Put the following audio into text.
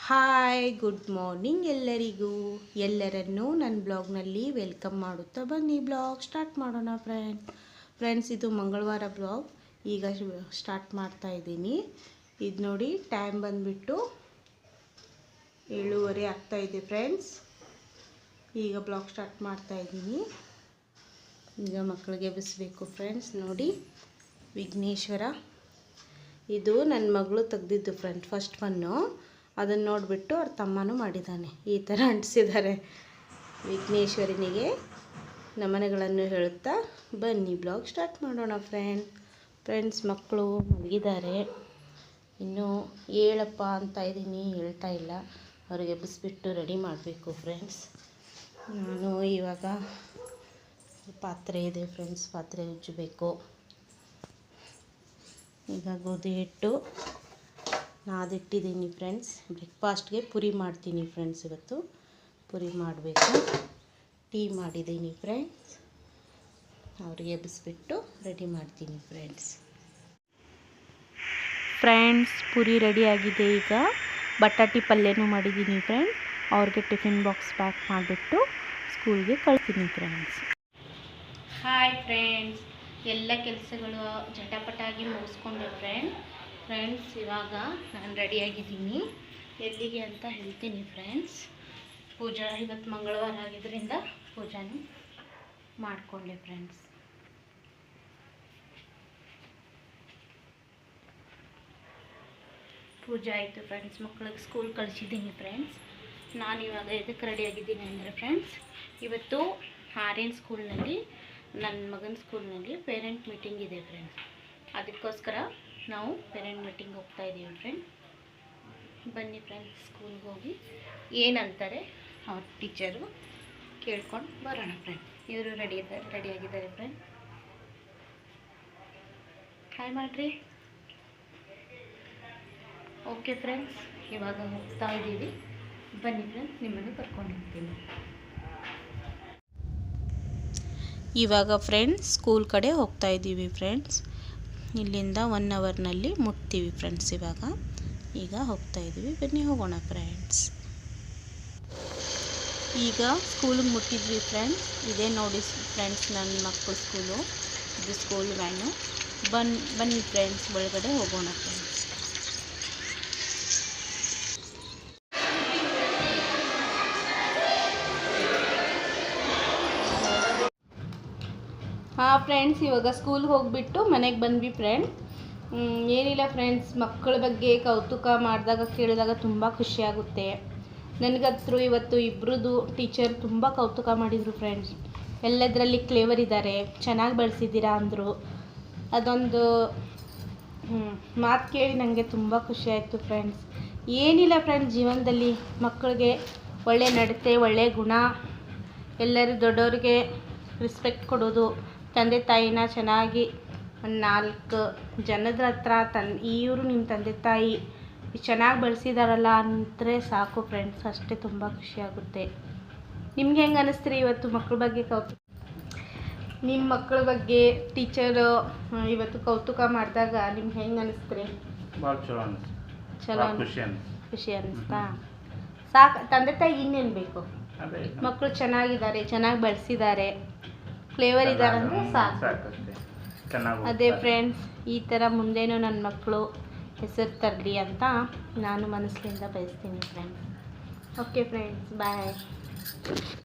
Hi, good morning ಎಲ್ಲರಿಗೂ. ಎಲ್ಲರನ್ನೂ ನನ್ನ ಬ್ಲಾಗ್ನಲ್ಲಿ ವೆಲ್ಕಮ್ ಮಾಡುತ್ತಾ ಬನ್ನಿ. ಬ್ಲಾಗ್ ಸ್ಟಾರ್ಟ್ ಮಾಡೋಣ ಫ್ರೆಂಡ್ಸ್. ಇದು ಮಂಗಳವಾರ ಬ್ಲಾಗ್ ಈಗ ಸ್ಟಾರ್ಟ್ ಮಾಡ್ತಾ ಇದ್ದೀನಿ. ಇದು ನೋಡಿ, ಟೈಮ್ ಬಂದುಬಿಟ್ಟು 7:30 ಆಗ್ತಾಯಿದೆ ಫ್ರೆಂಡ್ಸ್. ಈಗ ಬ್ಲಾಗ್ ಸ್ಟಾರ್ಟ್ ಮಾಡ್ತಾ ಇದ್ದೀನಿ. ಈಗ ಮಕ್ಕಳಿಗೆ ಎಬ್ಬಿಸ್ಬೇಕು ಫ್ರೆಂಡ್ಸ್. ನೋಡಿ, ವಿಘ್ನೇಶ್ವರ ಇದು ನನ್ನ ಮಗಳು ತೆಗ್ದಿದ್ದು ಫ್ರೆಂಡ್, ಫಸ್ಟ್ ಒನ್ನು. ಅದನ್ನು ನೋಡಿಬಿಟ್ಟು ಅವ್ರ ತಮ್ಮನೂ ಮಾಡಿದ್ದಾನೆ. ಈ ಥರ ಅಂಟಿಸಿದ್ದಾರೆ. ವಿಘ್ನೇಶ್ವರನಿಗೆ ನಮನಗಳನ್ನು ಹೇಳುತ್ತಾ ಬನ್ನಿ ಬ್ಲಾಗ್ ಸ್ಟಾರ್ಟ್ ಮಾಡೋಣ ಫ್ರೆಂಡ್ಸ್. ಮಕ್ಕಳು ಮಲಗಿದ್ದಾರೆ. ಇನ್ನೂ ಹೇಳಪ್ಪ ಅಂತ ಇದ್ದೀನಿ, ಹೇಳ್ತಾ ಇಲ್ಲ. ಅವ್ರಿಗೆ ಎಬ್ಬಿಸ್ಬಿಟ್ಟು ರೆಡಿ ಮಾಡಬೇಕು ಫ್ರೆಂಡ್ಸ್. ನಾನು ಇವಾಗ ಪಾತ್ರೆ ಇದೆ ಫ್ರೆಂಡ್ಸ್, ಪಾತ್ರೆ ಉಜ್ಜಬೇಕು. ಈಗ ಗೋಧಿ ಹಿಟ್ಟು ನಾದಿಟ್ಟಿದ್ದೀನಿ ಫ್ರೆಂಡ್ಸ್. ಬ್ರೇಕ್ಫಾಸ್ಟ್ಗೆ ಪುರಿ ಮಾಡ್ತೀನಿ ಫ್ರೆಂಡ್ಸ್. ಇವತ್ತು ಪುರಿ ಮಾಡಬೇಕು. ಟೀ ಮಾಡಿದ್ದೀನಿ ಫ್ರೆಂಡ್ಸ್. ಅವ್ರಿಗೆ ಎಬ್ಬಿಸ್ಬಿಟ್ಟು ರೆಡಿ ಮಾಡ್ತೀನಿ ಫ್ರೆಂಡ್ಸ್. ಪುರಿ ರೆಡಿ ಆಗಿದೆ. ಈಗ ಬಟಾಟಿ ಪಲ್ಯನೂ ಮಾಡಿದ್ದೀನಿ ಫ್ರೆಂಡ್ಸ್. ಅವ್ರಿಗೆ ಟಿಫಿನ್ ಬಾಕ್ಸ್ ಪ್ಯಾಕ್ ಮಾಡಿಬಿಟ್ಟು ಸ್ಕೂಲ್ಗೆ ಕಳ್ತೀನಿ ಫ್ರೆಂಡ್ಸ್. ಹಾಯ್ ಫ್ರೆಂಡ್ಸ್, ಎಲ್ಲ ಕೆಲಸಗಳು ಜಟಾಪಟಾಗಿ ಮುಗಿಸ್ಕೊಂಡೆ ಫ್ರೆಂಡ್ಸ್. ಇವಾಗ ನಾನು ರೆಡಿಯಾಗಿದ್ದೀನಿ. ಎಲ್ಲಿಗೆ ಅಂತ ಹೇಳ್ತೀನಿ ಫ್ರೆಂಡ್ಸ್. ಪೂಜಾ ಇವತ್ತು ಮಂಗಳವಾರ ಆಗಿದ್ದರಿಂದ ಪೂಜಾನು ಮಾಡಿಕೊಂಡೆ ಫ್ರೆಂಡ್ಸ್. ಪೂಜೆ ಆಯಿತು ಫ್ರೆಂಡ್ಸ್. ಮಕ್ಕಳಿಗೆ ಸ್ಕೂಲ್ ಕಳಿಸಿದ್ದೀನಿ ಫ್ರೆಂಡ್ಸ್. ನಾನು ಇವಾಗ ಇದಕ್ಕೆ ರೆಡಿಯಾಗಿದ್ದೀನಿ ಅಂದರೆ ಫ್ರೆಂಡ್ಸ್, ಇವತ್ತು ಆರ್ಯನ್ ಸ್ಕೂಲ್ನಲ್ಲಿ, ನನ್ನ ಮಗನ ಸ್ಕೂಲ್ನಲ್ಲಿ ಪೇರೆಂಟ್ ಮೀಟಿಂಗ್ ಇದೆ ಫ್ರೆಂಡ್ಸ್. ಅದಕ್ಕೋಸ್ಕರ ನಾವು ಪೇರೆಂಟ್ ಮೀಟಿಂಗ್ ಹೋಗ್ತಾ ಇದ್ದೀವಿ ಫ್ರೆಂಡ್. ಬನ್ನಿ ಫ್ರೆಂಡ್ಸ್, ಸ್ಕೂಲ್ಗೆ ಹೋಗಿ ಏನಂತಾರೆ ಅವ್ರ ಟೀಚರು ಕೇಳ್ಕೊಂಡು ಬರೋಣ ಫ್ರೆಂಡ್. ಇವರು ರೆಡಿಯಾಗಿದ್ದಾರೆ ಫ್ರೆಂಡ್. ಹಾಯ್ ಮಾಡಿರಿ. ಓಕೆ ಫ್ರೆಂಡ್ಸ್, ಇವಾಗ ಹೋಗ್ತಾ ಇದ್ದೀವಿ. ಬನ್ನಿ ಫ್ರೆಂಡ್ಸ್, ನಿಮ್ಮನ್ನು ಕರ್ಕೊಂಡು ಹೋಗ್ತೀನಿ. ಇವಾಗ ಫ್ರೆಂಡ್ಸ್ ಸ್ಕೂಲ್ ಕಡೆ ಹೋಗ್ತಾ ಇದ್ದೀವಿ ಫ್ರೆಂಡ್ಸ್. ಇಲ್ಲಿಂದ 1 ಅವರ್ನಲ್ಲಿ ಮುಟ್ತೀವಿ ಫ್ರೆಂಡ್ಸ್. ಈಗ ಹೋಗ್ತಾ ಇದ್ದೀವಿ. ಬನ್ನಿ ಹೋಗೋಣ ಫ್ರೆಂಡ್ಸ್. ಈಗ ಸ್ಕೂಲಿಗೆ ಮುಟ್ಟಿದ್ವಿ ಫ್ರೆಂಡ್ಸ್. ಇದೇ ನೋಡಿ ಫ್ರೆಂಡ್ಸ್ ನನ್ನ ಮಕ್ಕಳ ಸ್ಕೂಲು. ಇದು ಸ್ಕೂಲ್ ವ್ಯಾನು. ಬನ್ನಿ ಫ್ರೆಂಡ್ಸ್, ಒಳಗಡೆ ಹೋಗೋಣ ಫ್ರೆಂಡ್ಸ್. ಹಾಂ ಫ್ರೆಂಡ್ಸ್, ಇವಾಗ ಸ್ಕೂಲ್ಗೆ ಹೋಗಿಬಿಟ್ಟು ಮನೆಗೆ ಬಂದ್ವಿ ಫ್ರೆಂಡ್. ಏನಿಲ್ಲ ಫ್ರೆಂಡ್ಸ್, ಮಕ್ಕಳ ಬಗ್ಗೆ ಕೌತುಕ ಮಾಡಿದಾಗ ಕೇಳಿದಾಗ ತುಂಬ ಖುಷಿಯಾಗುತ್ತೆ. ನನಗಂತೂ ಇವತ್ತು ಇಬ್ಬರದು ಟೀಚರ್ ತುಂಬ ಕೌತುಕ ಮಾಡಿದರು ಫ್ರೆಂಡ್ಸ್. ಎಲ್ಲದರಲ್ಲಿ ಕ್ಲೇವರ್ ಇದ್ದಾರೆ, ಚೆನ್ನಾಗಿ ಬೆಳೆಸಿದ್ದೀರಾ ಅಂದರು. ಅದೊಂದು ಮಾತು ಕೇಳಿ ನನಗೆ ತುಂಬ ಖುಷಿಯಾಯಿತು ಫ್ರೆಂಡ್ಸ್. ಏನಿಲ್ಲ ಫ್ರೆಂಡ್ಸ್, ಜೀವನದಲ್ಲಿ ಮಕ್ಕಳಿಗೆ ಒಳ್ಳೆ ನಡತೆ, ಒಳ್ಳೆಯ ಗುಣ, ಎಲ್ಲರೂ ದೊಡ್ಡವ್ರಿಗೆ ರೆಸ್ಪೆಕ್ಟ್ ಕೊಡೋದು, ತಂದೆ ತಾಯಿನ ಚೆನ್ನಾಗಿ 4 ಜನದ ಹತ್ರ ಇವರು ನಿಮ್ಮ ತಂದೆ ತಾಯಿ ಚೆನ್ನಾಗಿ ಬೆಳೆಸಿದಾರಲ್ಲ ಅಂದರೆ ಸಾಕು ಫ್ರೆಂಡ್ಸ್. ಅಷ್ಟೇ, ತುಂಬ ಖುಷಿಯಾಗುತ್ತೆ. ನಿಮ್ಗೆ ಹೆಂಗೆ ಅನ್ನಿಸ್ತೀರಿ ಇವತ್ತು ಮಕ್ಕಳ ಬಗ್ಗೆ ನಿಮ್ಮ ಮಕ್ಕಳ ಬಗ್ಗೆ ಟೀಚರು ಇವತ್ತು ಕೌತುಕ ಮಾಡಿದಾಗ ನಿಮ್ಗೆ ಹೆಂಗೆ ಅನ್ನಿಸ್ತೀರಿ? ಚಲೋ ಖುಷಿ ಅನ್ನಿಸ್ತಾ? ಸಾಕು, ತಂದೆ ತಾಯಿ ಇನ್ನೇನು ಬೇಕು? ಮಕ್ಕಳು ಚೆನ್ನಾಗಿದ್ದಾರೆ, ಚೆನ್ನಾಗಿ ಬೆಳೆಸಿದ್ದಾರೆ, ಫ್ಲೇವರ್ ಇದ್ದಾರೆ ಅಂದರೆ ಸಾಕು. ಅದೇ ಫ್ರೆಂಡ್ಸ್, ಈ ಥರ ಮುಂದೇನೂ ನನ್ನ ಮಕ್ಕಳು ಹೆಸರು ತರಲಿ ಅಂತ ನಾನು ಮನಸ್ಸಿನಿಂದ ಬಯಸ್ತೀನಿ ಫ್ರೆಂಡ್ಸ್. ಓಕೆ ಫ್ರೆಂಡ್ಸ್, ಬಾಯ್.